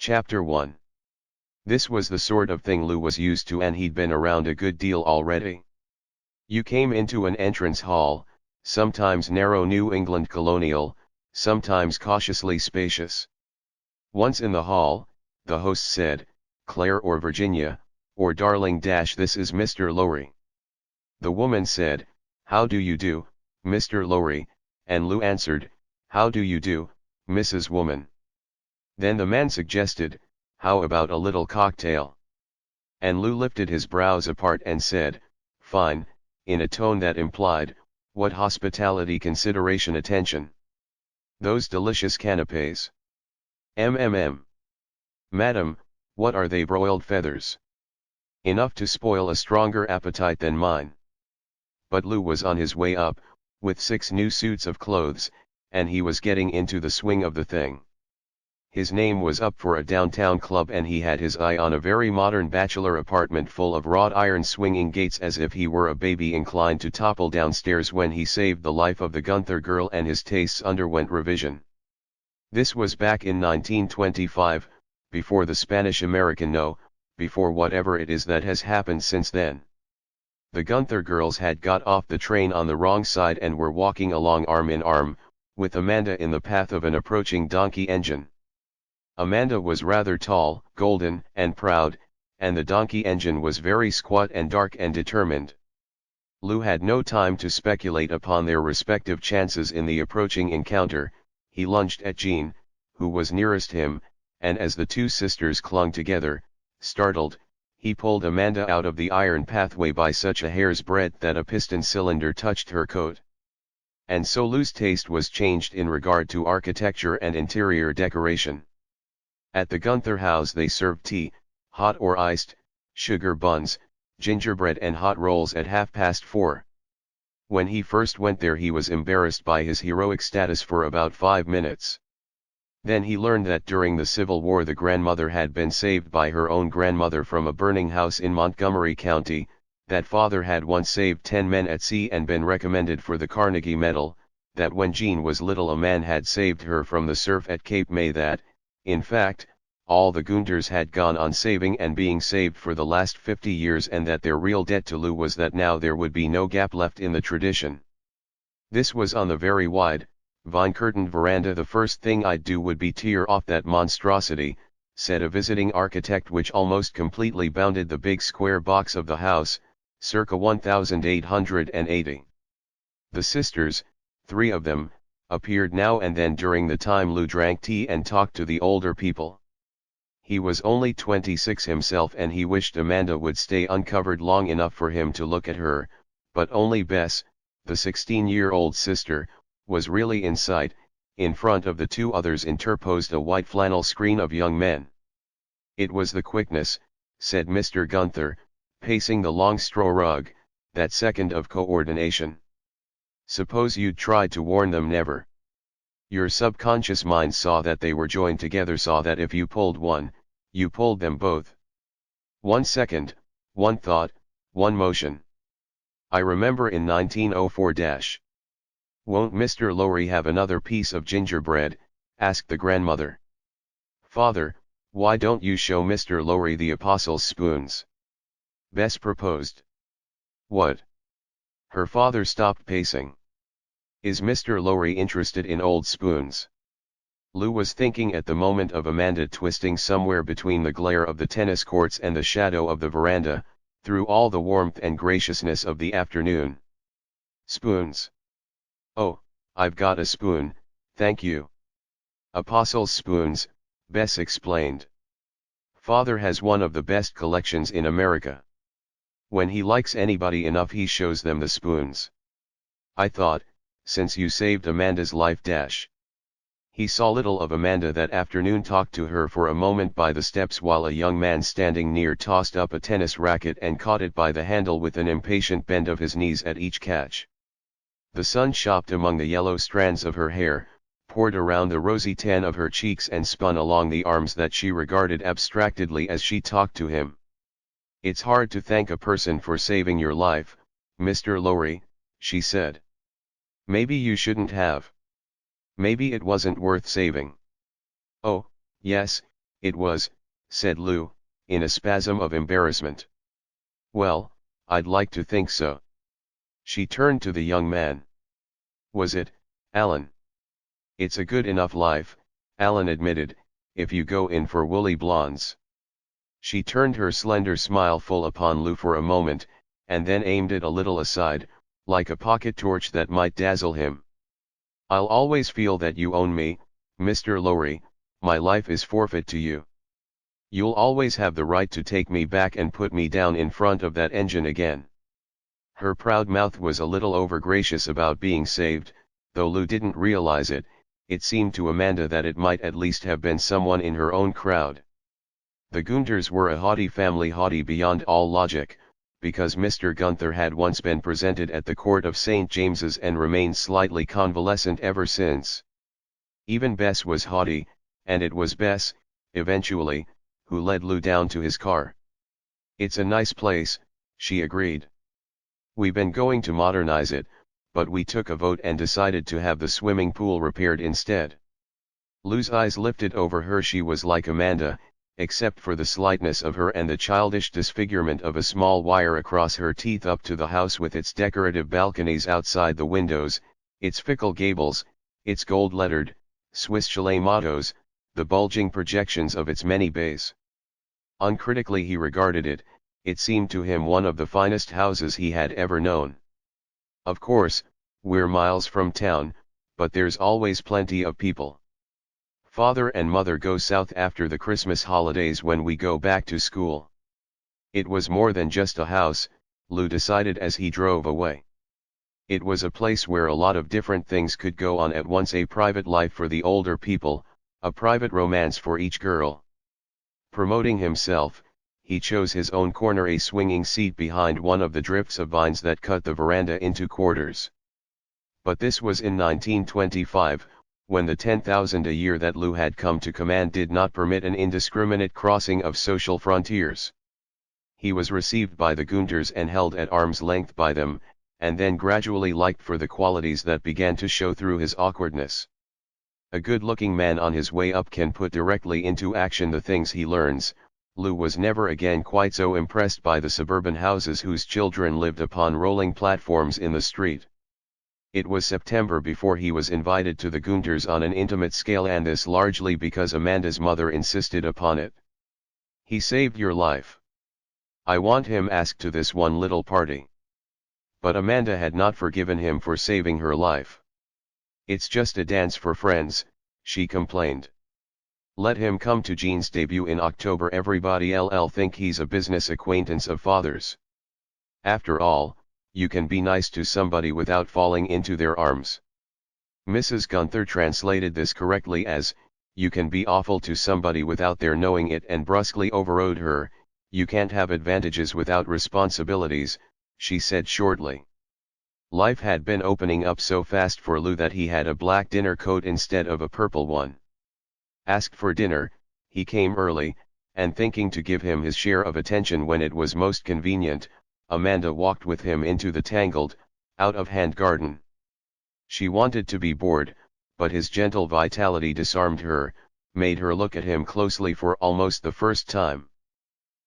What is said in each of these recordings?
Chapter 1. This was the sort of thing Lou was used to, and he'd been around a good deal already. You came into an entrance hall, sometimes narrow New England colonial, sometimes cautiously spacious. Once in the hall, the host said, "Claire or Virginia, or darling this is Mr. Lowry." The woman said, "How do you do, Mr. Lowry," and Lou answered, "How do you do, Mrs. Woman." Then the man suggested, "How about a little cocktail?" And Lou lifted his brows apart and said, "Fine," in a tone that implied, "What hospitality, consideration, attention. Those delicious canapes. Madam, what are they, broiled feathers? Enough to spoil a stronger appetite than mine." But Lou was on his way up, with 6 new suits of clothes, and he was getting into the swing of the thing. His name was up for a downtown club, and he had his eye on a very modern bachelor apartment full of wrought iron swinging gates, as if he were a baby inclined to topple downstairs when he saved the life of the Gunther girl and his tastes underwent revision. This was back in 1925, before the Spanish-American, no, before whatever it is that has happened since then. The Gunther girls had got off the train on the wrong side and were walking along arm in arm, with Amanda in the path of an approaching donkey engine. Amanda was rather tall, golden, and proud, and the donkey engine was very squat and dark and determined. Lou had no time to speculate upon their respective chances in the approaching encounter. He lunged at Jean, who was nearest him, and as the two sisters clung together, startled, he pulled Amanda out of the iron pathway by such a hair's breadth that a piston cylinder touched her coat. And so Lou's taste was changed in regard to architecture and interior decoration. At the Gunther house they served tea, hot or iced, sugar buns, gingerbread and hot rolls at 4:30. When he first went there he was embarrassed by his heroic status for about 5 minutes. Then he learned that during the Civil War the grandmother had been saved by her own grandmother from a burning house in Montgomery County, that father had once saved 10 men at sea and been recommended for the Carnegie Medal, that when Jean was little a man had saved her from the surf at Cape May, that, in fact, all the Gunthers had gone on saving and being saved for the last 50 years, and that their real debt to Lou was that now there would be no gap left in the tradition. This was on the very wide, vine-curtained veranda. "The first thing I'd do would be tear off that monstrosity," said a visiting architect, which almost completely bounded the big square box of the house, circa 1880. The sisters, 3 of them, appeared now and then during the time Lou drank tea and talked to the older people. He was only 26 himself, and he wished Amanda would stay uncovered long enough for him to look at her, but only Bess, the 16-year-old sister, was really in sight. In front of the 2 others interposed a white flannel screen of young men. "It was the quickness," said Mr. Gunther, pacing the long straw rug, "that second of coordination. Suppose you'd tried to warn them. Never. Your subconscious mind saw that they were joined together, saw that if you pulled one, you pulled them both. 1 second, 1 thought, 1 motion. I remember in 1904 "Won't Mr. Lowry have another piece of gingerbread?" asked the grandmother. "Father, why don't you show Mr. Lowry the apostles' spoons?" Bess proposed. "What?" Her father stopped pacing. "Is Mr. Lowry interested in old spoons?" Lou was thinking at the moment of Amanda twisting somewhere between the glare of the tennis courts and the shadow of the veranda, through all the warmth and graciousness of the afternoon. "Spoons? Oh, I've got a spoon, thank you." "Apostles' spoons," Bess explained. "Father has one of the best collections in America. When he likes anybody enough he shows them the spoons. I thought, since you saved Amanda's life He saw little of Amanda that afternoon, talked to her for a moment by the steps while a young man standing near tossed up a tennis racket and caught it by the handle with an impatient bend of his knees at each catch. The sun shopped among the yellow strands of her hair, poured around the rosy tan of her cheeks and spun along the arms that she regarded abstractedly as she talked to him. "It's hard to thank a person for saving your life, Mr. Lowry," she said. "Maybe you shouldn't have. Maybe it wasn't worth saving." "Oh, yes, It was, said Lou, in a spasm of embarrassment. Well, I'd like to think so. She turned to the young man. Was it, Alan? It's a good enough life, Alan admitted, if you go in for woolly blondes. She turned her slender smile full upon Lou for a moment, and then aimed it a little aside, like a pocket torch that might dazzle him. I'll always feel that you own me, Mr. Lowry, my life is forfeit to you. You'll always have the right to take me back and put me down in front of that engine again. Her proud mouth was a little overgracious about being saved, though Lou didn't realize it. It seemed to Amanda that it might at least have been someone in her own crowd. The Gunthers were a haughty family, haughty beyond all logic, because Mr. Gunther had once been presented at the court of St. James's and remained slightly convalescent ever since. Even Bess was haughty, and it was Bess, eventually, who led Lou down to his car. It's a nice place, she agreed. We've been going to modernize it, but we took a vote and decided to have the swimming pool repaired instead. Lou's eyes lifted over her. She was like Amanda, except for the slightness of her and the childish disfigurement of a small wire across her teeth, up to the house with its decorative balconies outside the windows, its fickle gables, its gold-lettered, Swiss chalet mottos, the bulging projections of its many bays. Uncritically he regarded it. It seemed to him one of the finest houses he had ever known. Of course, we're miles from town, but there's always plenty of people. Father and Mother go south after the Christmas holidays when we go back to school. It was more than just a house, Lou decided as he drove away. It was a place where a lot of different things could go on at once: a private life for the older people, a private romance for each girl. Promoting himself, he chose his own corner, a swinging seat behind one of the drifts of vines that cut the veranda into quarters. But this was in 1925, when the 10,000 a year that Lou had come to command did not permit an indiscriminate crossing of social frontiers. He was received by the Gunthers and held at arm's length by them, and then gradually liked for the qualities that began to show through his awkwardness. A good-looking man on his way up can put directly into action the things he learns. Lou was never again quite so impressed by the suburban houses whose children lived upon rolling platforms in the street. It was September before he was invited to the Gunthers on an intimate scale, and this largely because Amanda's mother insisted upon it. He saved your life. I want him asked to this one little party. But Amanda had not forgiven him for saving her life. It's just a dance for friends, she complained. Let him come to Jean's debut in October. Everybody'll think he's a business acquaintance of Father's. After all, you can be nice to somebody without falling into their arms. Mrs. Gunther translated this correctly as, you can be awful to somebody without their knowing it, and brusquely overrode her. You can't have advantages without responsibilities, she said shortly. Life had been opening up so fast for Lou that he had a black dinner coat instead of a purple one. Asked for dinner, he came early, and thinking to give him his share of attention when it was most convenient, Amanda walked with him into the tangled, out-of-hand garden. She wanted to be bored, but his gentle vitality disarmed her, made her look at him closely for almost the first time.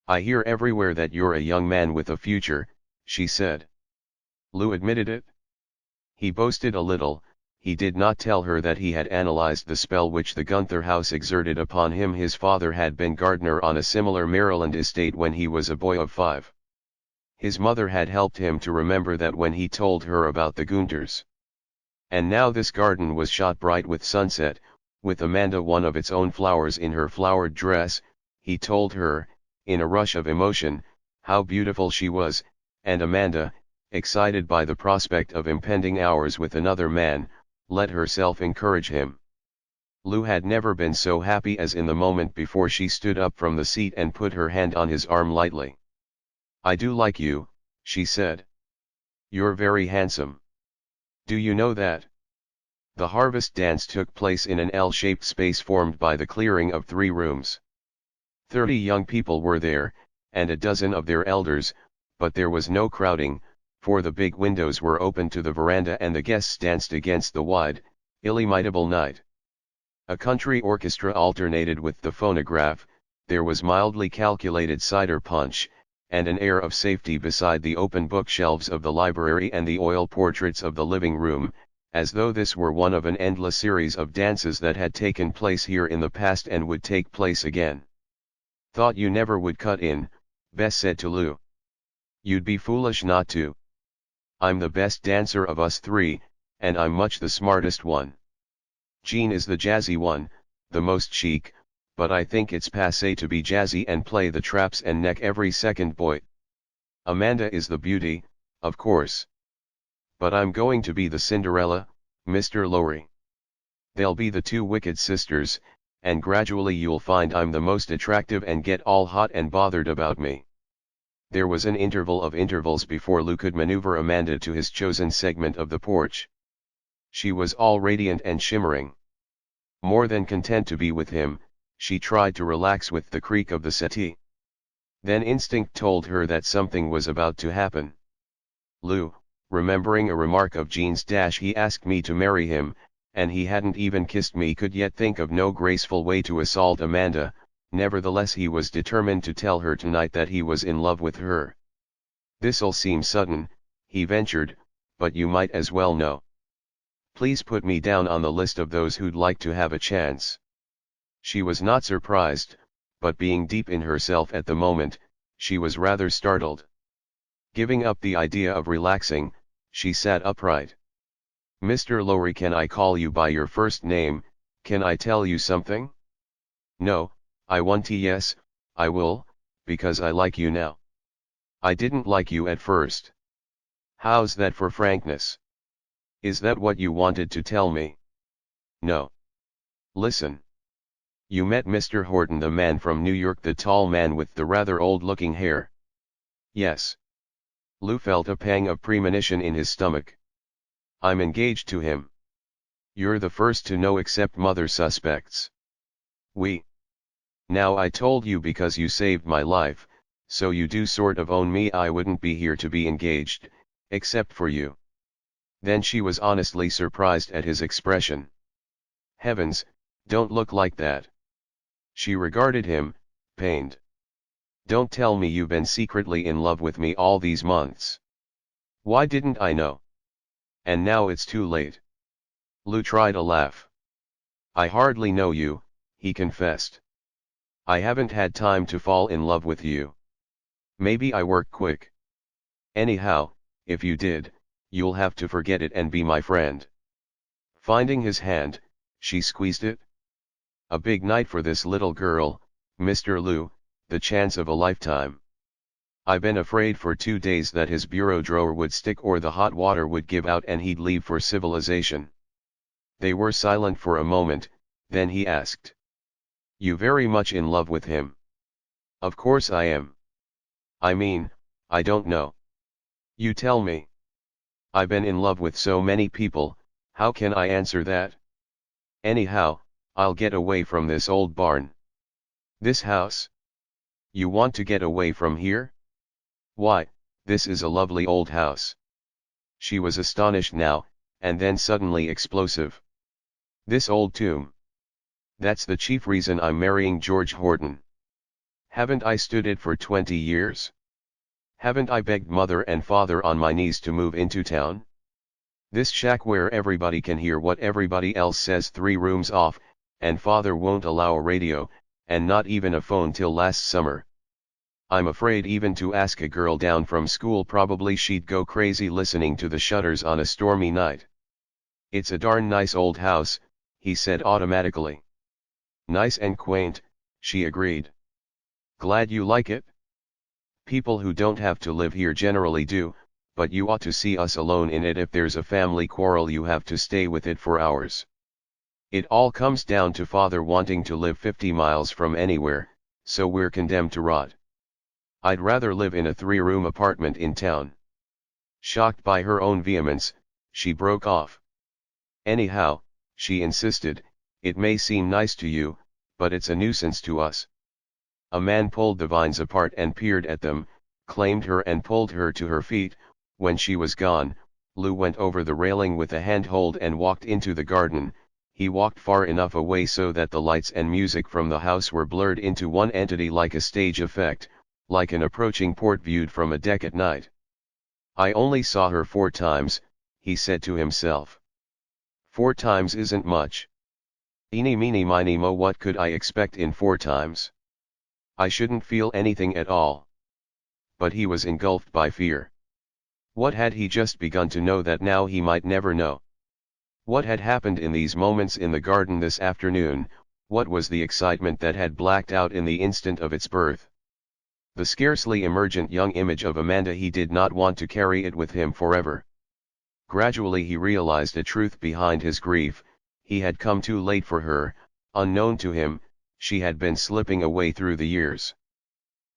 I hear everywhere that you're a young man with a future, she said. Lou admitted it. He boasted a little. He did not tell her that he had analyzed the spell which the Gunther house exerted upon him. His father had been gardener on a similar Maryland estate when he was a boy of 5. His mother had helped him to remember that when he told her about the Gunthers. And now this garden was shot bright with sunset, with Amanda one of its own flowers in her flowered dress. He told her, in a rush of emotion, how beautiful she was, and Amanda, excited by the prospect of impending hours with another man, let herself encourage him. Lou had never been so happy as in the moment before she stood up from the seat and put her hand on his arm lightly. I do like you, she said. You're very handsome. Do you know that? The harvest dance took place in an L-shaped space formed by the clearing of 3 rooms. 30 young people were there, and a dozen of their elders, but there was no crowding, for the big windows were open to the veranda and the guests danced against the wide, illimitable night. A country orchestra alternated with the phonograph, there was mildly calculated cider punch, and an air of safety beside the open bookshelves of the library and the oil portraits of the living room, as though this were one of an endless series of dances that had taken place here in the past and would take place again. "Thought you never would cut in," Bess said to Lou. "You'd be foolish not to. I'm the best dancer of us three, and I'm much the smartest one. Jean is the jazzy one, the most chic, but I think it's passé to be jazzy and play the traps and neck every second, boy. Amanda is the beauty, of course. But I'm going to be the Cinderella, Mr. Lowry. They'll be the two wicked sisters, and gradually you'll find I'm the most attractive and get all hot and bothered about me." There was an interval of intervals before Lou could maneuver Amanda to his chosen segment of the porch. She was all radiant and shimmering. More than content to be with him, she tried to relax with the creak of the settee. Then instinct told her that something was about to happen. Lou, remembering a remark of Jean's, he asked me to marry him, and he hadn't even kissed me, could yet think of no graceful way to assault Amanda. Nevertheless, he was determined to tell her tonight that he was in love with her. "This'll seem sudden," he ventured, "but you might as well know. Please put me down on the list of those who'd like to have a chance." She was not surprised, but being deep in herself at the moment, she was rather startled. Giving up the idea of relaxing, she sat upright. "Mr. Lowry, can I call you by your first name? Can I tell you something?" "No, I want to. Yes, I will, because I like you now. I didn't like you at first." "How's that for frankness? Is that what you wanted to tell me?" "No. Listen. You met Mr. Horton, the man from New York, the tall man with the rather old-looking hair?" "Yes." Lou felt a pang of premonition in his stomach. "I'm engaged to him." "You're the first to know except Mother suspects." Now I told you because you saved my life, so you do sort of own me. I wouldn't be here to be engaged, except for you." Then she was honestly surprised at his expression. "Heavens, don't look like that." She regarded him, pained. "Don't tell me you've been secretly in love with me all these months." "Why didn't I know? And now it's too late." Lou tried a laugh. "I hardly know you," he confessed. "I haven't had time to fall in love with you. Maybe I work quick. Anyhow, if you did, you'll have to forget it and be my friend." Finding his hand, she squeezed it. "A big night for this little girl, Mr. Lou, the chance of a lifetime. I've been afraid for 2 days that his bureau drawer would stick or the hot water would give out and he'd leave for civilization." They were silent for a moment, then he asked, "You very much in love with him?" "Of course I am. I mean, I don't know. You tell me. I've been in love with so many people, how can I answer that? Anyhow, I'll get away from this old barn." "This house? You want to get away from here?" "Why, this is a lovely old house." She was astonished now, and then suddenly explosive. "This old tomb. That's the chief reason I'm marrying George Horton. Haven't I stood it for 20 years? Haven't I begged Mother and Father on my knees to move into town? This shack where everybody can hear what everybody else says 3 rooms off, and Father won't allow a radio, and not even a phone till last summer. I'm afraid even to ask a girl down from school, probably she'd go crazy listening to the shutters on a stormy night." "It's a darn nice old house," he said automatically. "Nice and quaint," she agreed. "Glad you like it. People who don't have to live here generally do, but you ought to see us alone in it. If there's a family quarrel you have to stay with it for hours. It all comes down to Father wanting to live 50 miles from anywhere, so we're condemned to rot. I'd rather live in a 3-room apartment in town." Shocked by her own vehemence, she broke off. "Anyhow," she insisted, "it may seem nice to you, but it's a nuisance to us." A man pulled the vines apart and peered at them, claimed her and pulled her to her feet. When she was gone, Lou went over the railing with a handhold and walked into the garden. He walked far enough away so that the lights and music from the house were blurred into one entity like a stage effect, like an approaching port viewed from a deck at night. I only saw her 4 times, he said to himself. 4 times isn't much. Eeny meeny miny mo, what could I expect in 4 times? I shouldn't feel anything at all. But he was engulfed by fear. What had he just begun to know that now he might never know? What had happened in these moments in the garden this afternoon? What was the excitement that had blacked out in the instant of its birth? The scarcely emergent young image of Amanda. He did not want to carry it with him forever. Gradually he realized a truth behind his grief: he had come too late for her. Unknown to him, she had been slipping away through the years.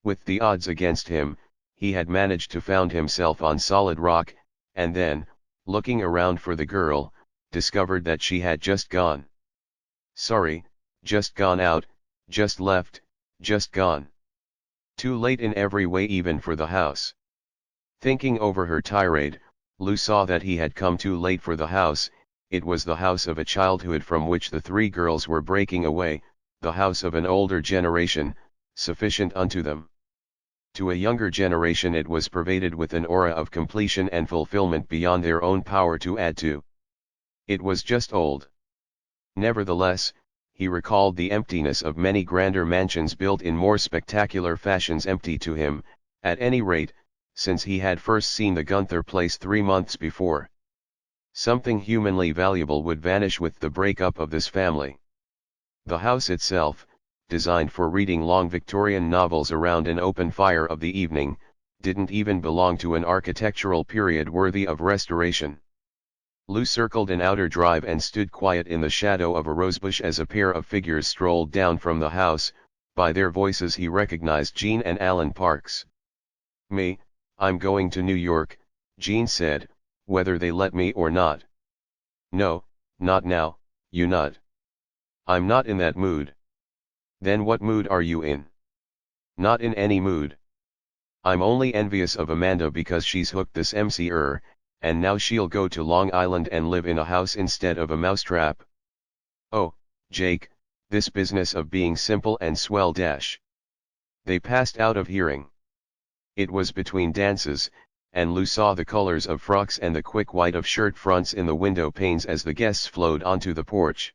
With the odds against him, he had managed to found himself on solid rock, and then, looking around for the girl, discovered that she had just gone. Sorry, just gone out, just left, just gone. Too late in every way, even for the house. Thinking over her tirade, Lou saw that he had come too late for the house. It was the house of a childhood from which the 3 girls were breaking away, the house of an older generation, sufficient unto them. To a younger generation it was pervaded with an aura of completion and fulfillment beyond their own power to add to. It was just old. Nevertheless, he recalled the emptiness of many grander mansions built in more spectacular fashions, empty to him, at any rate, since he had first seen the Gunther place 3 months before. Something humanly valuable would vanish with the breakup of this family. The house itself, designed for reading long Victorian novels around an open fire of the evening, didn't even belong to an architectural period worthy of restoration. Lou circled an outer drive and stood quiet in the shadow of a rosebush as a pair of figures strolled down from the house. By their voices he recognized Jean and Alan Parks. "Me, I'm going to New York," Jean said, "whether they let me or not." "No, not now, you nut." "I'm not in that mood." "Then what mood are you in?" "Not in any mood. I'm only envious of Amanda because she's hooked this MC and now she'll go to Long Island and live in a house instead of a mousetrap." "Oh, Jake, this business of being simple and swell dash." They passed out of hearing. It was between dances, and Lou saw the colors of frocks and the quick white of shirt fronts in the window panes as the guests flowed onto the porch.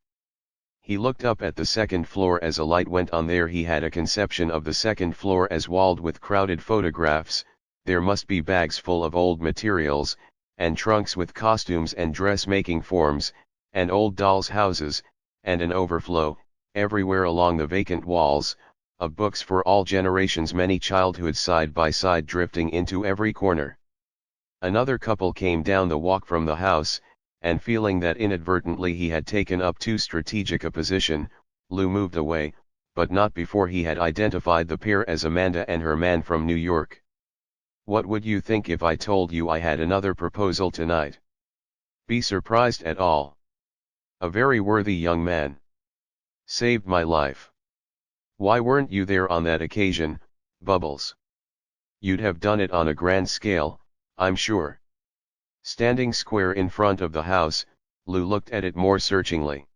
He looked up at the 2nd floor as a light went on there. He had a conception of the 2nd floor as walled with crowded photographs. There must be bags full of old materials, and trunks with costumes and dressmaking forms, and old dolls' houses, and an overflow, everywhere along the vacant walls, of books for all generations, many childhoods side by side drifting into every corner. Another couple came down the walk from the house, and feeling that inadvertently he had taken up too strategic a position, Lou moved away, but not before he had identified the pair as Amanda and her man from New York. "What would you think if I told you I had another proposal tonight? Be surprised at all. A very worthy young man. Saved my life. Why weren't you there on that occasion, Bubbles? You'd have done it on a grand scale, I'm sure." Standing square in front of the house, Lou looked at it more searchingly.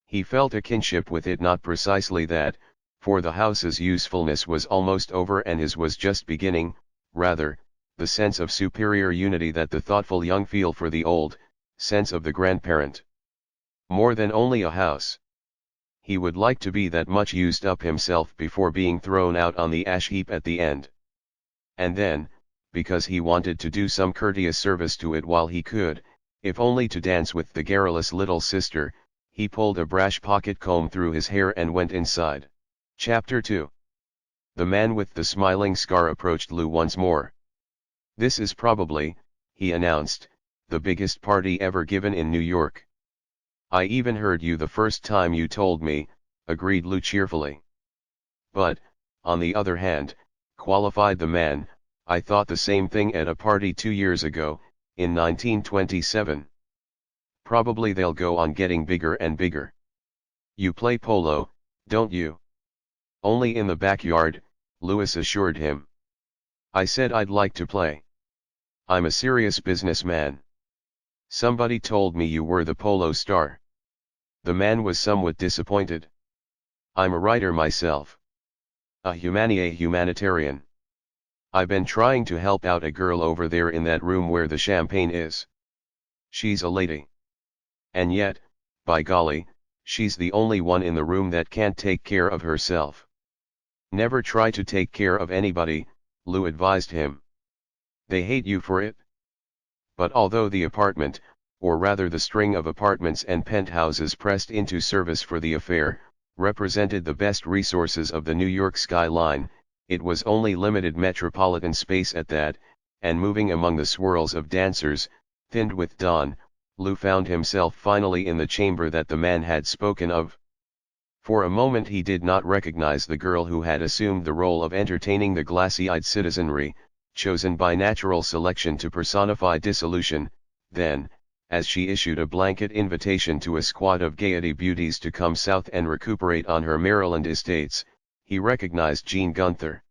He felt a kinship with it, not precisely that, for the house's usefulness was almost over and his was just beginning, rather, the sense of superior unity that the thoughtful young feel for the old, sense of the grandparent. More than only a house. He would like to be that much used up himself before being thrown out on the ash heap at the end. And then, because he wanted to do some courteous service to it while he could, if only to dance with the garrulous little sister, he pulled a brash pocket comb through his hair and went inside. Chapter 2. The man with the smiling scar approached Lou once more. "This is probably," he announced, "the biggest party ever given in New York." "I even heard you the first time you told me," agreed Lou cheerfully. "But, on the other hand," qualified the man, "I thought the same thing at a party 2 years ago, in 1927. Probably they'll go on getting bigger and bigger." "You play polo, don't you?" "Only in the backyard," Lewis assured him. "I said I'd like to play. I'm a serious businessman." "Somebody told me you were the polo star." The man was somewhat disappointed. I'm a writer myself. A humanitarian. I've been trying to help out a girl over there in that room where the champagne is. She's a lady. And yet, by golly, she's the only one in the room that can't take care of herself. Never try to take care of anybody, Lou advised him. They hate you for it. But although the apartment, or rather the string of apartments and penthouses pressed into service for the affair, represented the best resources of the New York skyline, it was only limited metropolitan space at that, and moving among the swirls of dancers, thinned with dawn, Lou found himself finally in the chamber that the man had spoken of. For a moment he did not recognize the girl who had assumed the role of entertaining the glassy-eyed citizenry, chosen by natural selection to personify dissolution. Then, as she issued a blanket invitation to a squad of Gaiety beauties to come south and recuperate on her Maryland estates, he recognized Jean Gunther.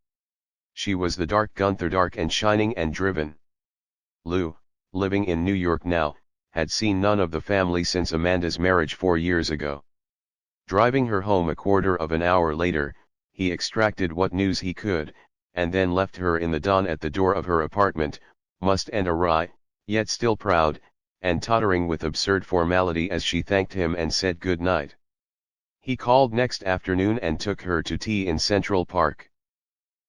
She was the dark Gunther, dark and shining and driven. Lou, living in New York now, had seen none of the family since Amanda's marriage 4 years ago. Driving her home a quarter of an hour later, he extracted what news he could, and then left her in the dawn at the door of her apartment, mussed and awry, yet still proud, and tottering with absurd formality as she thanked him and said good night. He called next afternoon and took her to tea in Central Park.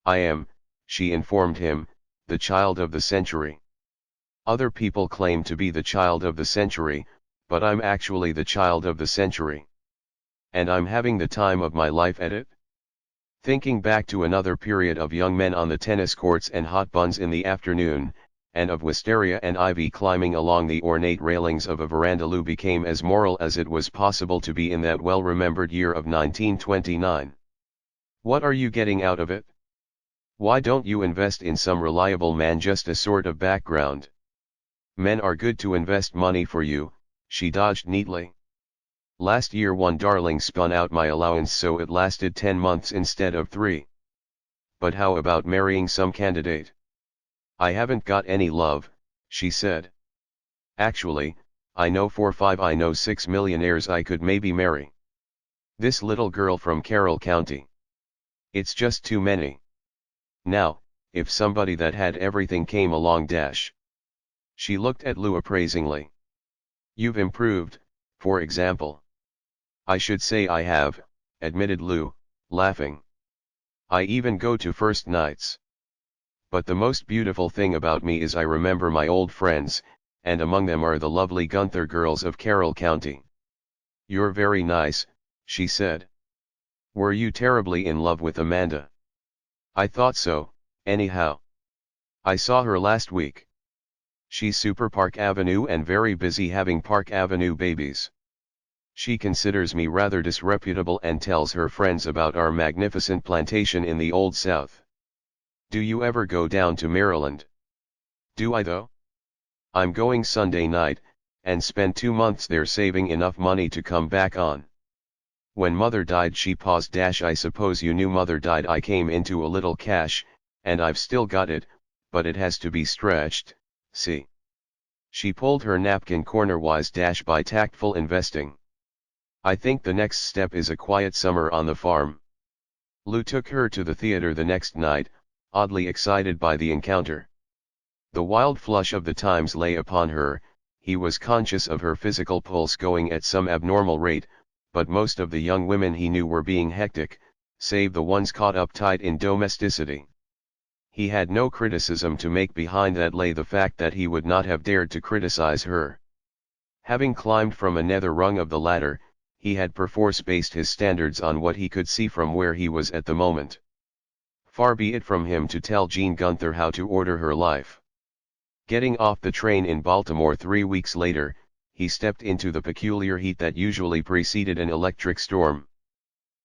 I am, she informed him, the child of the century. Other people claim to be the child of the century, but I'm actually the child of the century. And I'm having the time of my life at it. Thinking back to another period of young men on the tennis courts and hot buns in the afternoon, and of wisteria and ivy climbing along the ornate railings of a veranda, Lou became as moral as it was possible to be in that well-remembered year of 1929. What are you getting out of it? Why don't you invest in some reliable man, just a sort of background? Men are good to invest money for you, she dodged neatly. Last year one darling spun out my allowance so it lasted 10 months instead of 3. But how about marrying some candidate? I haven't got any love, she said. Actually, I know 6 millionaires I could maybe marry. This little girl from Carroll County. It's just too many. Now, if somebody that had everything came along dash. She looked at Lou appraisingly. You've improved, for example. I should say I have, admitted Lou, laughing. I even go to first nights. But the most beautiful thing about me is I remember my old friends, and among them are the lovely Gunther girls of Carroll County. You're very nice, she said. Were you terribly in love with Amanda? I thought so, anyhow. I saw her last week. She's super Park Avenue and very busy having Park Avenue babies. She considers me rather disreputable and tells her friends about our magnificent plantation in the Old South. Do you ever go down to Maryland? Do I though? I'm going Sunday night, and spend 2 months there saving enough money to come back on. When Mother died, she paused. I suppose you knew Mother died. I came into a little cash, and I've still got it, but it has to be stretched, see. She pulled her napkin cornerwise. By tactful investing. I think the next step is a quiet summer on the farm. Lou took her to the theater the next night, oddly excited by the encounter. The wild flush of the times lay upon her, he was conscious of her physical pulse going at some abnormal rate, but most of the young women he knew were being hectic, save the ones caught up tight in domesticity. He had no criticism to make. Behind that lay the fact that he would not have dared to criticize her. Having climbed from a nether rung of the ladder, he had perforce based his standards on what he could see from where he was at the moment. Far be it from him to tell Jean Gunther how to order her life. Getting off the train in Baltimore 3 weeks later, he stepped into the peculiar heat that usually preceded an electric storm.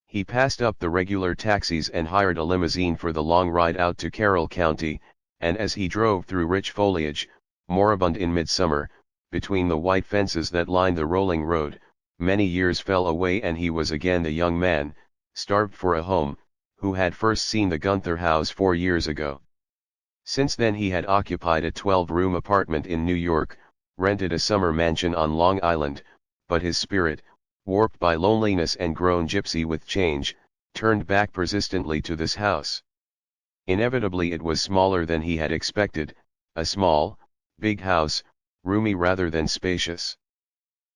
He passed up the regular taxis and hired a limousine for the long ride out to Carroll County, and as he drove through rich foliage, moribund in midsummer, between the white fences that lined the rolling road, many years fell away and he was again the young man, starved for a home, who had first seen the Gunther house 4 years ago. Since then he had occupied a 12-room apartment in New York, rented a summer mansion on Long Island, but his spirit, warped by loneliness and grown gypsy with change, turned back persistently to this house. Inevitably it was smaller than he had expected, a small, big house, roomy rather than spacious.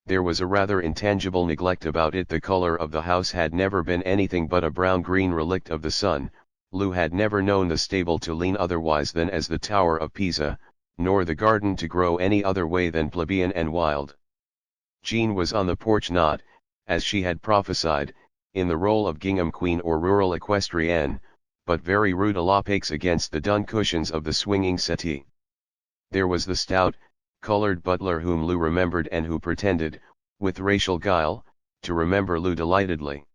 There was a rather intangible neglect about it. The color of the house had never been anything but a brown-green relict of the sun. Lou had never known the stable to lean otherwise than as the Tower of Pisa, nor the garden to grow any other way than plebeian and wild. Jean was on the porch, not, as she had prophesied, in the role of gingham queen or rural equestrienne, but very rude a l'opaques against the dun cushions of the swinging settee. There was the stout, colored butler whom Lou remembered and who pretended, with racial guile, to remember Lou delightedly.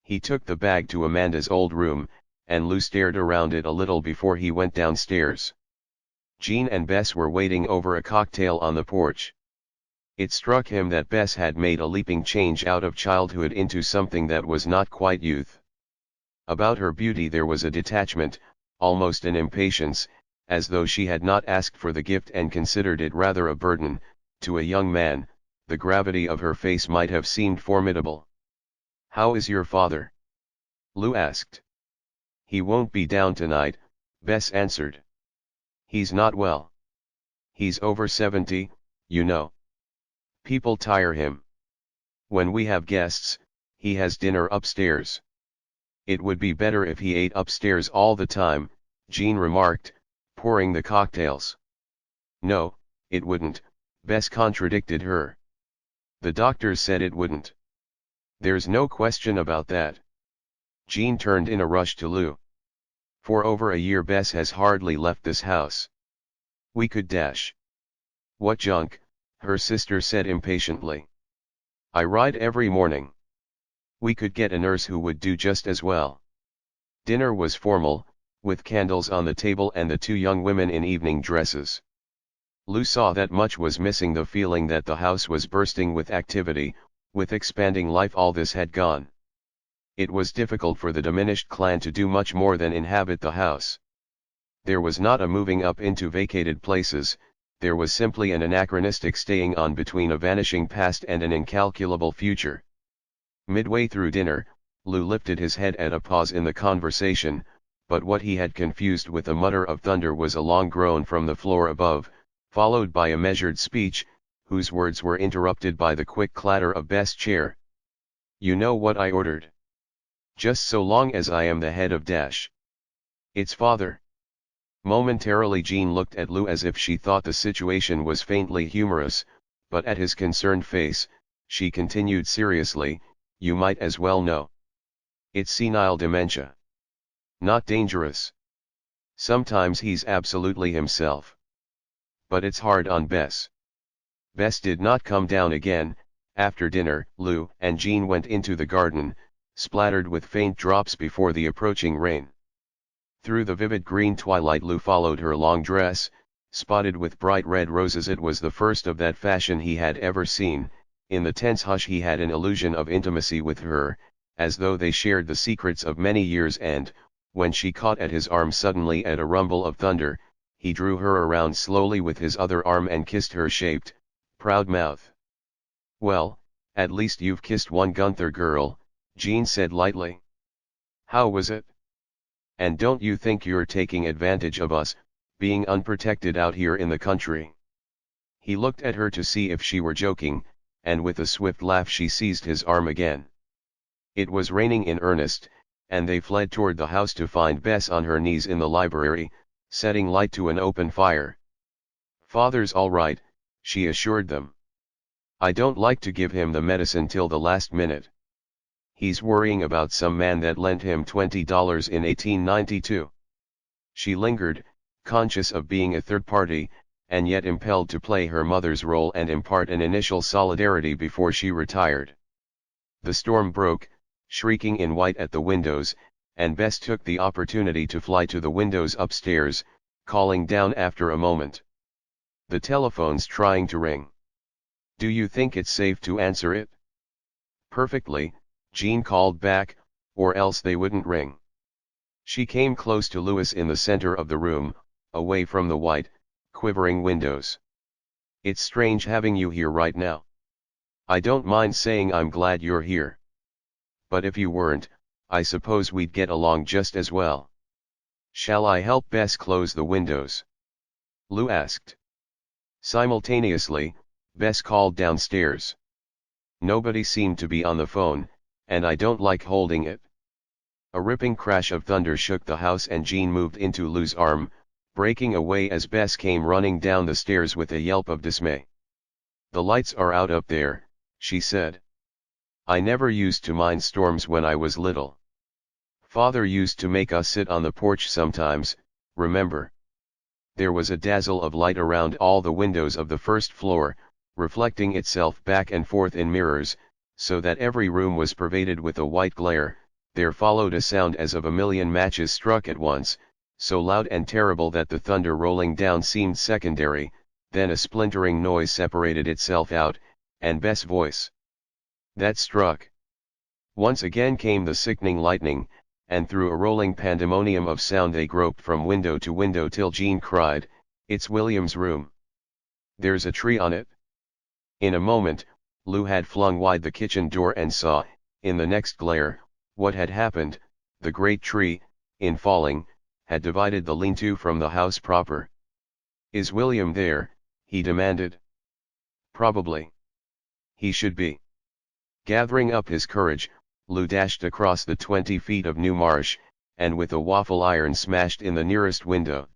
He took the bag to Amanda's old room, and Lou stared around it a little before he went downstairs. Jean and Bess were waiting over a cocktail on the porch. It struck him that Bess had made a leaping change out of childhood into something that was not quite youth. About her beauty there was a detachment, almost an impatience, as though she had not asked for the gift and considered it rather a burden. To a young man, the gravity of her face might have seemed formidable. "How is your father?" Lou asked. "He won't be down tonight," Bess answered. "He's not well. He's over 70, you know. People tire him. When we have guests, he has dinner upstairs." "It would be better if he ate upstairs all the time," Jean remarked, pouring the cocktails. "No, it wouldn't," Bess contradicted her. "The doctors said it wouldn't. There's no question about that." Jean turned in a rush to Lou. "For over a year Bess has hardly left this house. We could dash." "What junk," her sister said impatiently. "I ride every morning. We could get a nurse who would do just as well." Dinner was formal, with candles on the table and the two young women in evening dresses. Lou saw that much was missing, the feeling that the house was bursting with activity, with expanding life. All this had gone. It was difficult for the diminished clan to do much more than inhabit the house. There was not a moving up into vacated places, there was simply an anachronistic staying on between a vanishing past and an incalculable future. Midway through dinner, Lou lifted his head at a pause in the conversation, but what he had confused with a mutter of thunder was a long groan from the floor above, followed by a measured speech, whose words were interrupted by the quick clatter of Bess' chair. "You know what I ordered? Just so long as I am the head of dash. It's father." Momentarily Jean looked at Lou as if she thought the situation was faintly humorous, but at his concerned face, she continued seriously, "You might as well know. It's senile dementia. Not dangerous. Sometimes he's absolutely himself. But it's hard on Bess." Bess did not come down again. After dinner, Lou and Jean went into the garden, splattered with faint drops before the approaching rain. Through the vivid green twilight Lou followed her long dress, spotted with bright red roses. It was the first of that fashion he had ever seen. In the tense hush he had an illusion of intimacy with her, as though they shared the secrets of many years, and, when she caught at his arm suddenly at a rumble of thunder, he drew her around slowly with his other arm and kissed her shaped, proud mouth. "Well, at least you've kissed one Gunther girl," Jean said lightly. "How was it? And don't you think you're taking advantage of us, being unprotected out here in the country?" He looked at her to see if she were joking, and with a swift laugh she seized his arm again. It was raining in earnest, and they fled toward the house to find Bess on her knees in the library, setting light to an open fire. "Father's all right," she assured them. "I don't like to give him the medicine till the last minute. He's worrying about some man that lent him $20 in 1892. She lingered, conscious of being a third party, and yet impelled to play her mother's role and impart an initial solidarity before she retired. The storm broke, shrieking in white at the windows, and Bess took the opportunity to fly to the windows upstairs, calling down after a moment. "The telephone's trying to ring. Do you think it's safe to answer it?" "Perfectly," Jean called back, "or else they wouldn't ring." She came close to Louis in the center of the room, away from the white, quivering windows. "It's strange having you here right now. I don't mind saying I'm glad you're here. But if you weren't, I suppose we'd get along just as well. Shall I help Bess close the windows? Lou asked. Simultaneously, Bess called downstairs. Nobody seemed to be on the phone, and I don't like holding it. A ripping crash of thunder shook the house and Jean moved into Lou's arm, breaking away as Bess came running down the stairs with a yelp of dismay. The lights are out up there, she said. I never used to mind storms when I was little. Father used to make us sit on the porch sometimes, remember? There was a dazzle of light around all the windows of the first floor, reflecting itself back and forth in mirrors, so that every room was pervaded with a white glare. There followed a sound as of a million matches struck at once, so loud and terrible that the thunder rolling down seemed secondary. Then a splintering noise separated itself out, and Bess' voice. That struck. Once again came the sickening lightning, and through a rolling pandemonium of sound they groped from window to window till Jean cried, "It's William's room. There's a tree on it." In a moment, Lou had flung wide the kitchen door and saw, in the next glare, what had happened. The great tree, in falling, had divided the lean-to from the house proper. "Is William there?" he demanded. "Probably. He should be." Gathering up his courage, Lou dashed across the 20 feet of new marsh, and with a waffle iron smashed in the nearest window.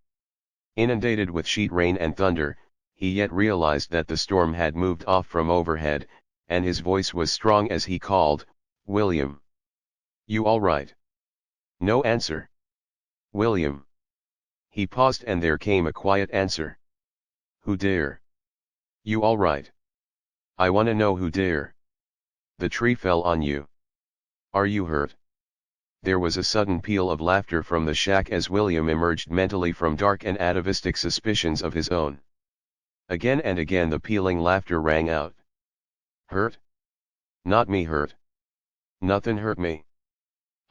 Inundated with sheet rain and thunder, he yet realized that the storm had moved off from overhead, and his voice was strong as he called, "William. You all right?" No answer. "William." He paused and there came a quiet answer. "Who dare? You all right? I wanna know who dare. The tree fell on you. Are you hurt?" There was a sudden peal of laughter from the shack as William emerged mentally from dark and atavistic suspicions of his own. Again and again the pealing laughter rang out. "Hurt? Not me hurt. Nothin' hurt me.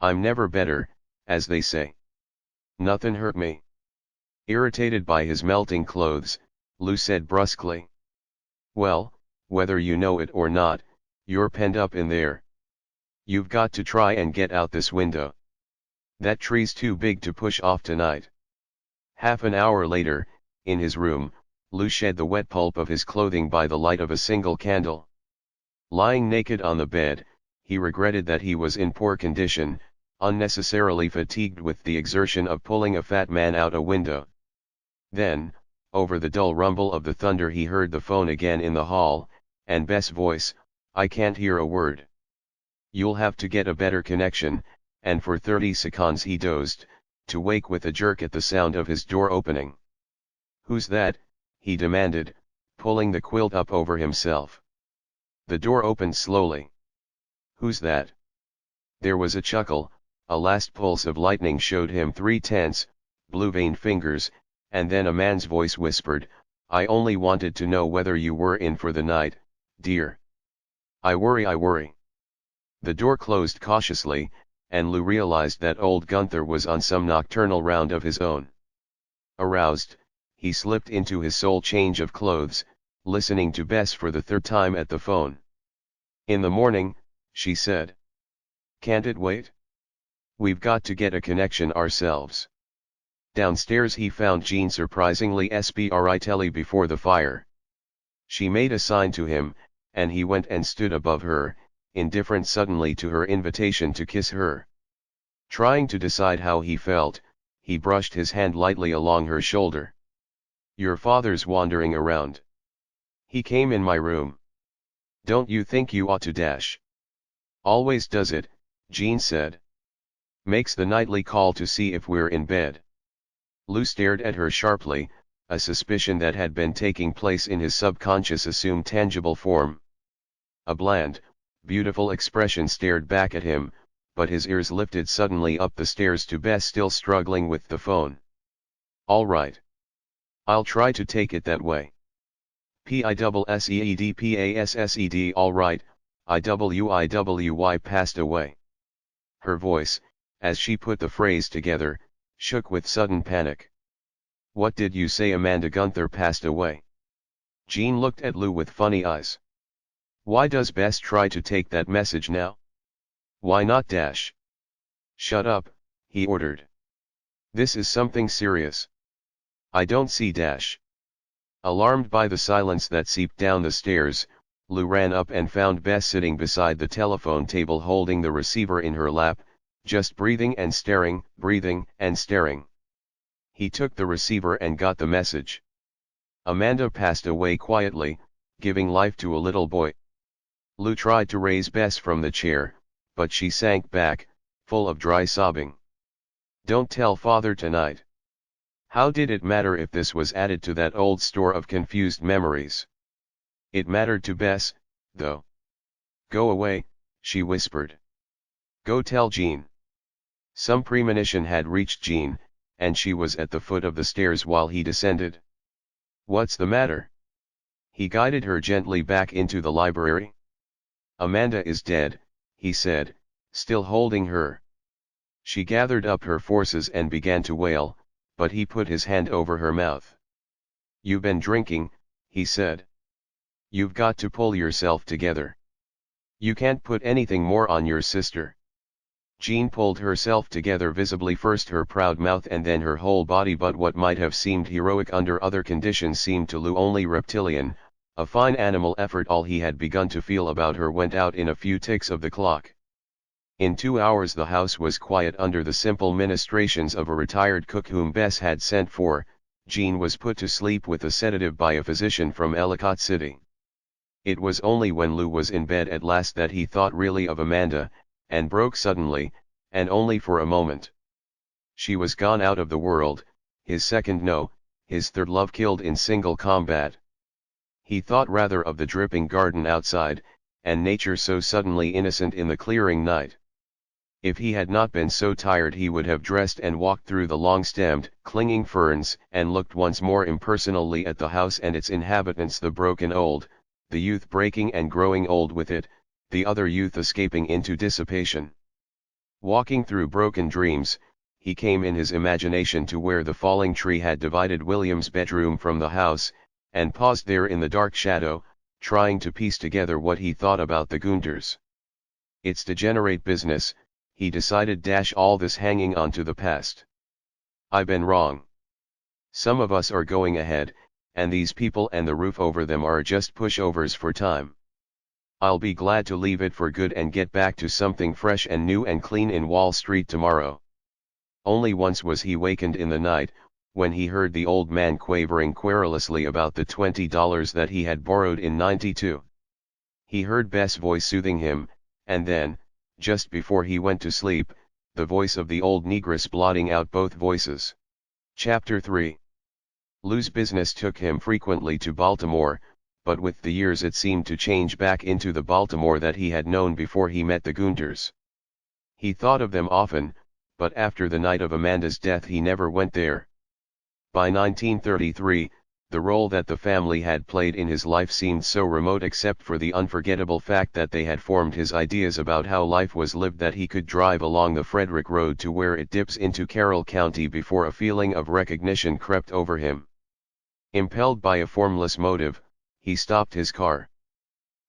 I'm never better, as they say. Nothin' hurt me." Irritated by his melting clothes, Lou said brusquely. "Well, whether you know it or not, you're penned up in there. You've got to try and get out this window. That tree's too big to push off tonight." Half an hour later, in his room, Lou shed the wet pulp of his clothing by the light of a single candle. Lying naked on the bed, he regretted that he was in poor condition, unnecessarily fatigued with the exertion of pulling a fat man out a window. Then, over the dull rumble of the thunder he heard the phone again in the hall, and Bess' voice, "I can't hear a word. You'll have to get a better connection," and for 30 seconds he dozed, to wake with a jerk at the sound of his door opening. "Who's that?" he demanded, pulling the quilt up over himself. The door opened slowly. "Who's that?" There was a chuckle, a last pulse of lightning showed him 3 tense, blue-veined fingers, and then a man's voice whispered, "I only wanted to know whether you were in for the night, dear. I worry. The door closed cautiously, and Lou realized that old Gunther was on some nocturnal round of his own. Aroused, he slipped into his sole change of clothes, listening to Bess for the 3rd time at the phone. "In the morning," she said. "Can't it wait? We've got to get a connection ourselves." Downstairs he found Jean surprisingly spritely before the fire. She made a sign to him, and he went and stood above her, indifferent suddenly to her invitation to kiss her. Trying to decide how he felt, he brushed his hand lightly along her shoulder. "Your father's wandering around. He came in my room. Don't you think you ought to dash?" "Always does it," Jean said. "Makes the nightly call to see if we're in bed." Lou stared at her sharply, a suspicion that had been taking place in his subconscious assumed tangible form. A bland, beautiful expression stared back at him, but his ears lifted suddenly up the stairs to Bess still struggling with the phone. "All right. I'll try to take it that way. PISSEEDPASSED all right, IWIWY passed away." Her voice, as she put the phrase together, shook with sudden panic. "What did you say? Amanda Gunther passed away?" Jean looked at Lou with funny eyes. Why does Bess try to take that message now? Why not dash? Shut up, he ordered. This is something serious. I don't see dash. Alarmed by the silence that seeped down the stairs, Lou ran up and found Bess sitting beside the telephone table holding the receiver in her lap, just breathing and staring, breathing and staring. He took the receiver and got the message. Amanda passed away quietly, giving life to a little boy. Lou tried to raise Bess from the chair, but she sank back, full of dry sobbing. Don't tell father tonight. How did it matter if this was added to that old store of confused memories? It mattered to Bess, though. Go away, she whispered. Go tell Jean. Some premonition had reached Jean, and she was at the foot of the stairs while he descended. What's the matter? He guided her gently back into the library. Amanda is dead, he said, still holding her. She gathered up her forces and began to wail, but he put his hand over her mouth. You've been drinking, he said. You've got to pull yourself together. You can't put anything more on your sister. Jean pulled herself together visibly, first her proud mouth and then her whole body, but what might have seemed heroic under other conditions seemed to Lou only reptilian, a fine animal effort. All he had begun to feel about her went out in a few ticks of the clock. In 2 hours the house was quiet under the simple ministrations of a retired cook whom Bess had sent for. Jean was put to sleep with a sedative by a physician from Ellicott City. It was only when Lou was in bed at last that he thought really of Amanda, and broke suddenly, and only for a moment. She was gone out of the world, his second no, his third love killed in single combat. He thought rather of the dripping garden outside, and nature so suddenly innocent in the clearing night. If he had not been so tired he would have dressed and walked through the long-stemmed, clinging ferns, and looked once more impersonally at the house and its inhabitants, the broken old, the youth breaking and growing old with it, the other youth escaping into dissipation. Walking through broken dreams, he came in his imagination to where the falling tree had divided William's bedroom from the house, and paused there in the dark shadow, trying to piece together what he thought about the Gunthers. It's degenerate business, he decided. All this hanging on to the past. I've been wrong. Some of us are going ahead, and these people and the roof over them are just pushovers for time. I'll be glad to leave it for good and get back to something fresh and new and clean in Wall Street tomorrow. Only once was he wakened in the night, when he heard the old man quavering querulously about the $20 that he had borrowed in '92. He heard Bess' voice soothing him, and then, just before he went to sleep, the voice of the old negress blotting out both voices. Chapter 3. Lou's business took him frequently to Baltimore, but with the years it seemed to change back into the Baltimore that he had known before he met the Gunthers. He thought of them often, but after the night of Amanda's death he never went there. By 1933, the role that the family had played in his life seemed so remote except for the unforgettable fact that they had formed his ideas about how life was lived that he could drive along the Frederick Road to where it dips into Carroll County before a feeling of recognition crept over him. Impelled by a formless motive, he stopped his car.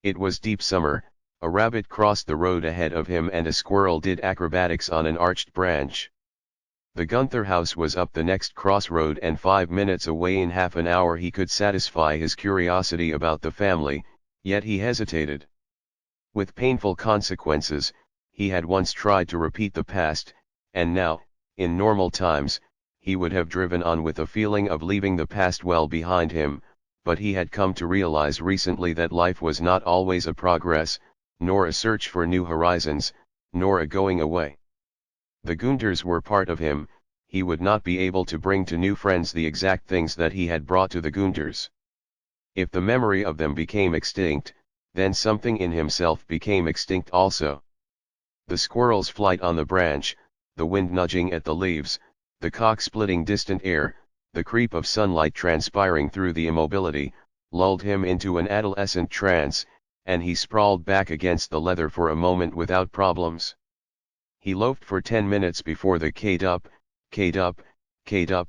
It was deep summer, a rabbit crossed the road ahead of him and a squirrel did acrobatics on an arched branch. The Gunther house was up the next crossroad and 5 minutes away. In half an hour he could satisfy his curiosity about the family, yet he hesitated. With painful consequences, he had once tried to repeat the past, and now, in normal times, he would have driven on with a feeling of leaving the past well behind him, but he had come to realize recently that life was not always a progress, nor a search for new horizons, nor a going away. The Gunthers were part of him. He would not be able to bring to new friends the exact things that he had brought to the Gunthers. If the memory of them became extinct, then something in himself became extinct also. The squirrel's flight on the branch, the wind nudging at the leaves, the cock splitting distant air, the creep of sunlight transpiring through the immobility, lulled him into an adolescent trance, and he sprawled back against the leather for a moment without problems. He loafed for 10 minutes before the cade-up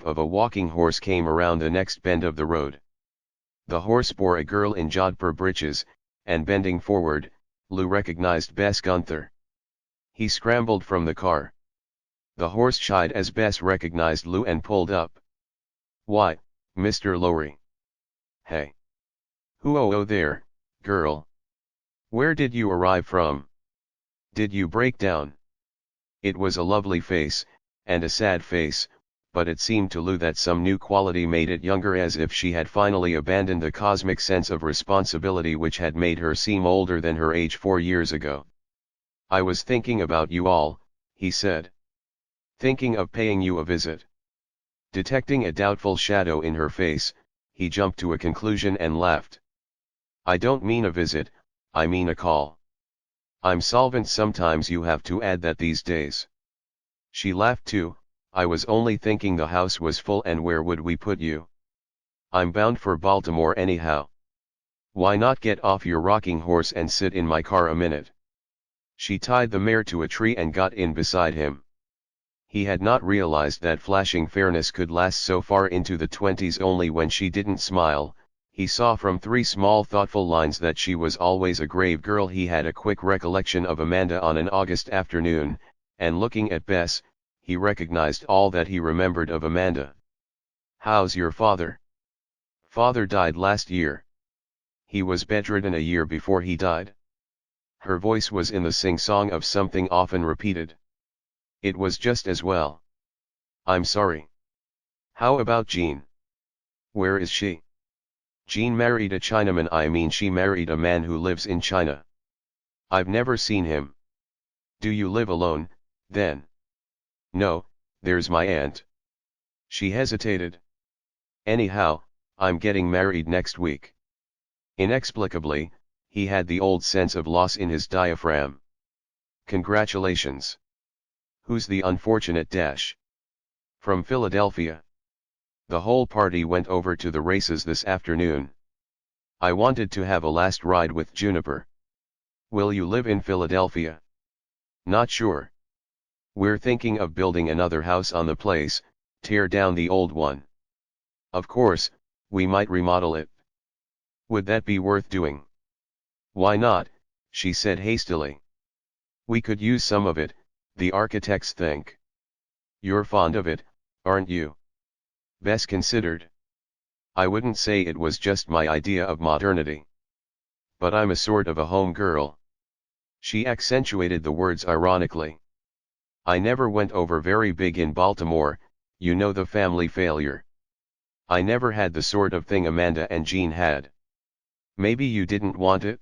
of a walking horse came around the next bend of the road. The horse bore a girl in jodhpur breeches, and bending forward, Lou recognized Bess Gunther. He scrambled from the car. The horse shied as Bess recognized Lou and pulled up. "Why, Mr. Lowry. Hey. Who there, girl. Where did you arrive from? Did you break down?" It was a lovely face, and a sad face, but it seemed to Lou that some new quality made it younger, as if she had finally abandoned the cosmic sense of responsibility which had made her seem older than her age 4 years ago. "I was thinking about you all," he said. "Thinking of paying you a visit." Detecting a doubtful shadow in her face, he jumped to a conclusion and laughed. "I don't mean a visit, I mean a call. I'm solvent, sometimes you have to add that these days." She laughed too. "I was only thinking the house was full, and where would we put you? I'm bound for Baltimore anyhow. Why not get off your rocking horse and sit in my car a minute?" She tied the mare to a tree and got in beside him. He had not realized that flashing fairness could last so far into the 20s. Only when she didn't smile, he saw from 3 small thoughtful lines that she was always a grave girl. He had a quick recollection of Amanda on an August afternoon, and looking at Bess, he recognized all that he remembered of Amanda. "How's your father?" "Father died last year. He was bedridden a year before he died." Her voice was in the sing-song of something often repeated. "It was just as well. I'm sorry. How about Jean? Where is she?" "Jean married a Chinaman. I mean, she married a man who lives in China. I've never seen him." "Do you live alone, then?" "No, there's my aunt." She hesitated. "Anyhow, I'm getting married next week." Inexplicably, he had the old sense of loss in his diaphragm. "Congratulations. Who's the unfortunate dash?" "From Philadelphia. The whole party went over to the races this afternoon. I wanted to have a last ride with Juniper." "Will you live in Philadelphia?" "Not sure. We're thinking of building another house on the place, tear down the old one. Of course, we might remodel it." "Would that be worth doing?" "Why not?" she said hastily. "We could use some of it, the architects think." "You're fond of it, aren't you?" Bess considered. "I wouldn't say it was just my idea of modernity. But I'm a sort of a home girl." She accentuated the words ironically. "I never went over very big in Baltimore, you know, the family failure. I never had the sort of thing Amanda and Jean had." "Maybe you didn't want it?"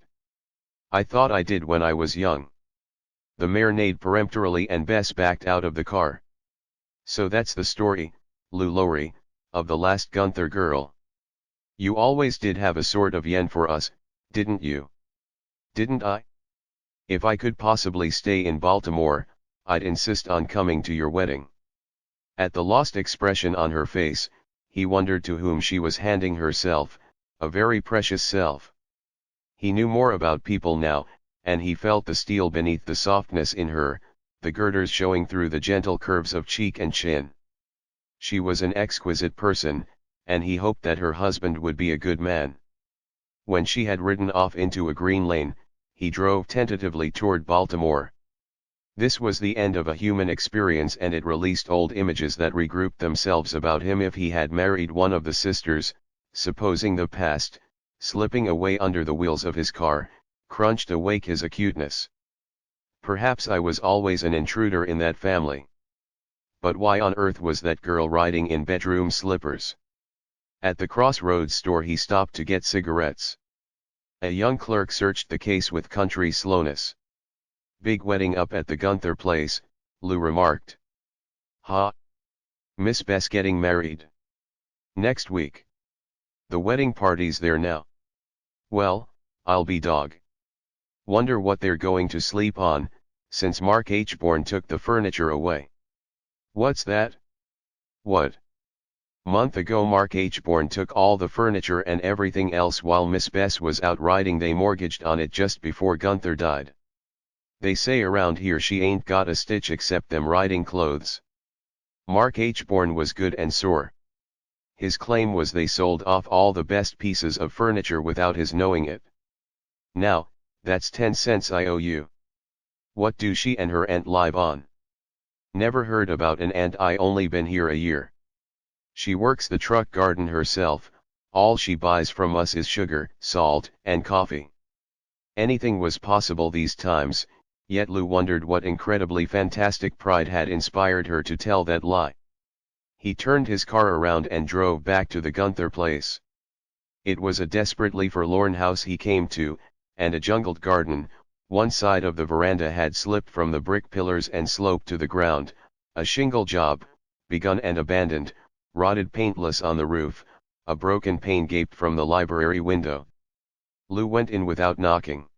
"I thought I did when I was young." The mare neighed peremptorily and Bess backed out of the car. "So that's the story, Lou Lowry, of the last Gunther girl. You always did have a sort of yen for us, didn't you?" "Didn't I? If I could possibly stay in Baltimore, I'd insist on coming to your wedding." At the lost expression on her face, he wondered to whom she was handing herself, a very precious self. He knew more about people now, and he felt the steel beneath the softness in her, the girders showing through the gentle curves of cheek and chin. She was an exquisite person, and he hoped that her husband would be a good man. When she had ridden off into a green lane, he drove tentatively toward Baltimore. This was the end of a human experience, and it released old images that regrouped themselves about him. If he had married one of the sisters, supposing the past, slipping away under the wheels of his car, crunched awake his acuteness. "Perhaps I was always an intruder in that family. But why on earth was that girl riding in bedroom slippers?" At the Crossroads store he stopped to get cigarettes. A young clerk searched the case with country slowness. "Big wedding up at the Gunther place," Lou remarked. "Huh? Miss Bess getting married next week? The wedding party's there now. Well, I'll be dog. Wonder what they're going to sleep on, since Mark H. took the furniture away." "What's that?" "What? Month ago Mark H. took all the furniture and everything else while Miss Bess was out riding. They mortgaged on it just before Gunther died. They say around here she ain't got a stitch except them riding clothes. Mark H. was good and sore. His claim was they sold off all the best pieces of furniture without his knowing it. Now, that's 10 cents I owe you. What do she and her aunt live on? Never heard about an aunt, I only been here a year. She works the truck garden herself, all she buys from us is sugar, salt, and coffee. Anything was possible these times, yet Lou wondered what incredibly fantastic pride had inspired her to tell that lie. He turned his car around and drove back to the Gunther place. It was a desperately forlorn house he came to, and a jungled garden. One side of the veranda had slipped from the brick pillars and sloped to the ground, a shingle job, begun and abandoned, rotted paintless on the roof, a broken pane gaped from the library window. Lou went in without knocking.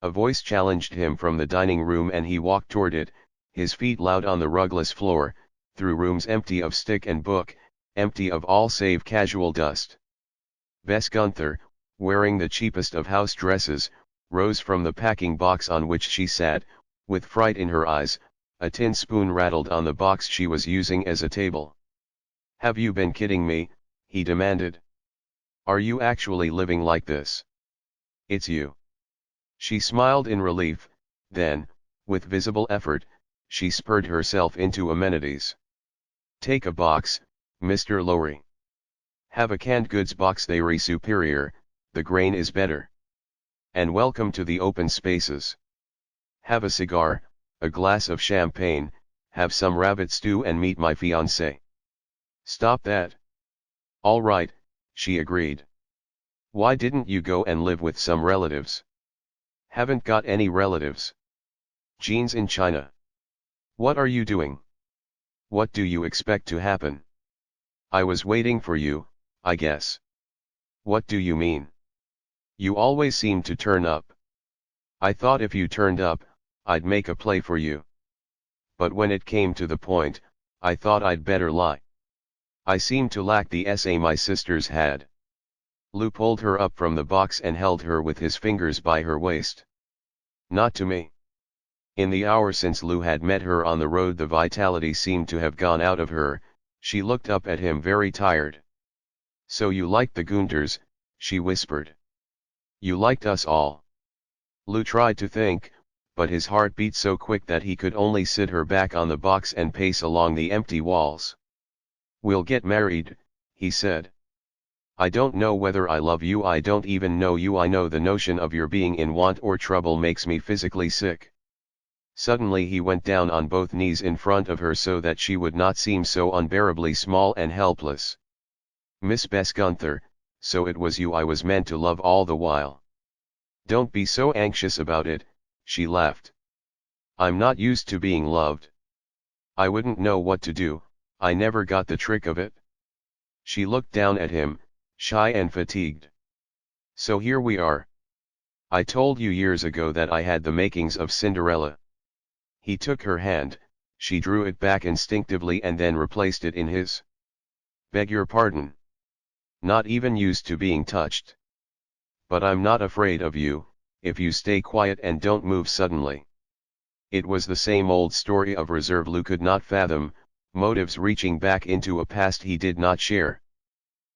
A voice challenged him from the dining room and he walked toward it, his feet loud on the rugless floor, through rooms empty of stick and book, empty of all save casual dust. Bess Gunther, wearing the cheapest of house dresses, rose from the packing box on which she sat, with fright in her eyes. A tin spoon rattled on the box she was using as a table. "Have you been kidding me?" he demanded. "Are you actually living like this?" "It's you." She smiled in relief, then, with visible effort, she spurred herself into amenities. "Take a box, Mr. Lowry. Have a canned goods box, they're superior, the grain is better. And welcome to the open spaces. Have a cigar, a glass of champagne, have some rabbit stew and meet my fiancé." "Stop that." "All right," she agreed. "Why didn't you go and live with some relatives?" "Haven't got any relatives. Jeans in China." "What are you doing? What do you expect to happen?" "I was waiting for you, I guess." "What do you mean? You always seem to turn up." "I thought if you turned up, I'd make a play for you. But when it came to the point, I thought I'd better lie. I seem to lack the essay my sisters had." Lou pulled her up from the box and held her with his fingers by her waist. "Not to me." In the hour since Lou had met her on the road the vitality seemed to have gone out of her. She looked up at him very tired. "So you liked the Gunthers," she whispered. "You liked us all." Lou tried to think, but his heart beat so quick that he could only sit her back on the box and pace along the empty walls. "We'll get married," he said. "I don't know whether I love you, I don't even know you, I know the notion of your being in want or trouble makes me physically sick." Suddenly he went down on both knees in front of her so that she would not seem so unbearably small and helpless. "Miss Bess Gunther, so it was you I was meant to love all the while." "Don't be so anxious about it," she laughed. "I'm not used to being loved. I wouldn't know what to do, I never got the trick of it." She looked down at him, shy and fatigued. "So here we are. I told you years ago that I had the makings of Cinderella." He took her hand, she drew it back instinctively and then replaced it in his. "Beg your pardon. Not even used to being touched. But I'm not afraid of you, if you stay quiet and don't move suddenly." It was the same old story of reserve Lou could not fathom, motives reaching back into a past he did not share.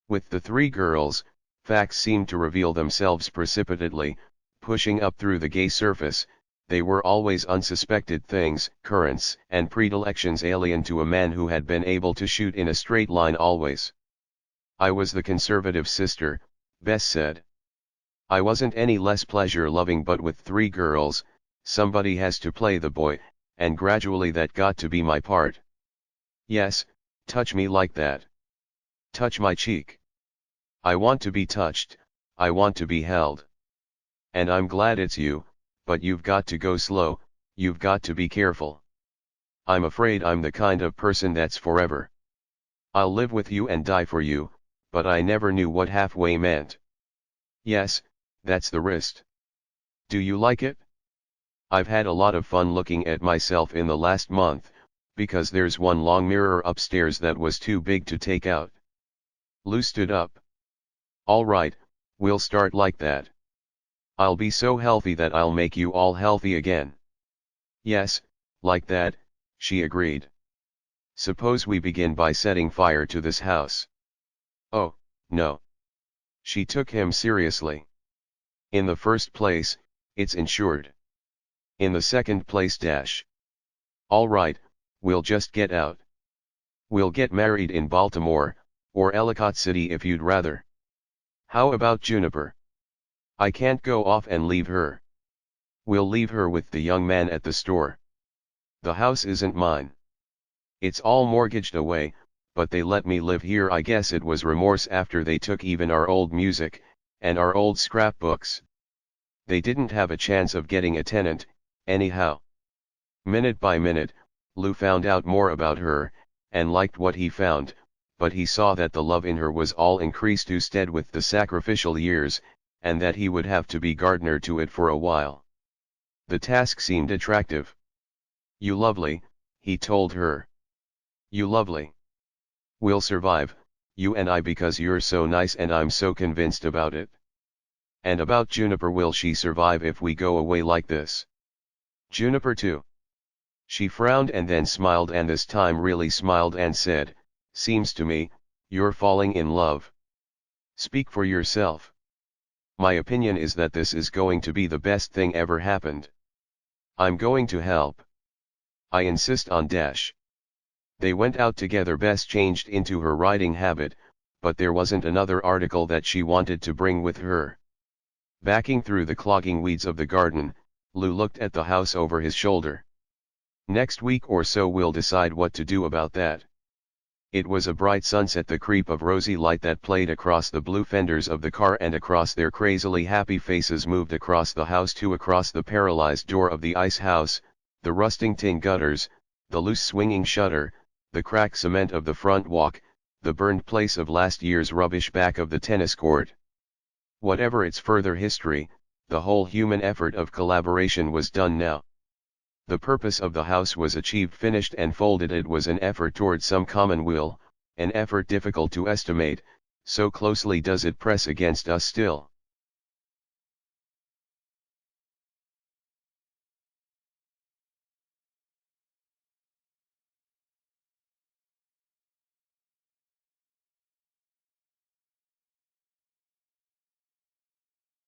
With the three girls, facts seemed to reveal themselves precipitately, pushing up through the gay surface. They were always unsuspected things, currents and predilections alien to a man who had been able to shoot in a straight line always. "I was the conservative sister," Bess said. "I wasn't any less pleasure-loving, but with three girls, somebody has to play the boy, and gradually that got to be my part." "Yes, touch me like that. Touch my cheek. I want to be touched, I want to be held. And I'm glad it's you, but you've got to go slow, you've got to be careful. I'm afraid I'm the kind of person that's forever. I'll live with you and die for you, but I never knew what halfway meant." "Yes, that's the wrist. Do you like it?" "I've had a lot of fun looking at myself in the last month, because there's one long mirror upstairs that was too big to take out." Lou stood up. "All right, we'll start like that. I'll be so healthy that I'll make you all healthy again." "Yes, like that," she agreed. "Suppose we begin by setting fire to this house." "Oh, no." She took him seriously. In the first place, it's insured. In the second place dash. All right, we'll just get out. We'll get married in Baltimore, or Ellicott City if you'd rather. How about Juniper? I can't go off and leave her. We'll leave her with the young man at the store. The house isn't mine. It's all mortgaged away, but they let me live here. I guess it was remorse after they took even our old music, and our old scrapbooks. They didn't have a chance of getting a tenant, anyhow. Minute by minute, Lou found out more about her, and liked what he found, but he saw that the love in her was all increased instead with the sacrificial years, and that he would have to be gardener to it for a while. The task seemed attractive. You lovely, he told her. You lovely. We'll survive, you and I, because you're so nice and I'm so convinced about it. And about Juniper, will she survive if we go away like this? Juniper too. She frowned and then smiled, and this time really smiled, and said, seems to me, you're falling in love. Speak for yourself. My opinion is that this is going to be the best thing ever happened. I'm going to help. I insist on dash. They went out together. Bess changed into her riding habit, but there wasn't another article that she wanted to bring with her. Backing through the clogging weeds of the garden, Lou looked at the house over his shoulder. Next week or so we'll decide what to do about that. It was a bright sunset, the creep of rosy light that played across the blue fenders of the car and across their crazily happy faces moved across the house too, across the paralyzed door of the ice house, the rusting tin gutters, the loose swinging shutter, the cracked cement of the front walk, the burned place of last year's rubbish back of the tennis court. Whatever its further history, the whole human effort of collaboration was done now. The purpose of the house was achieved, finished and folded. It was an effort toward some common will, an effort difficult to estimate, so closely does it press against us still.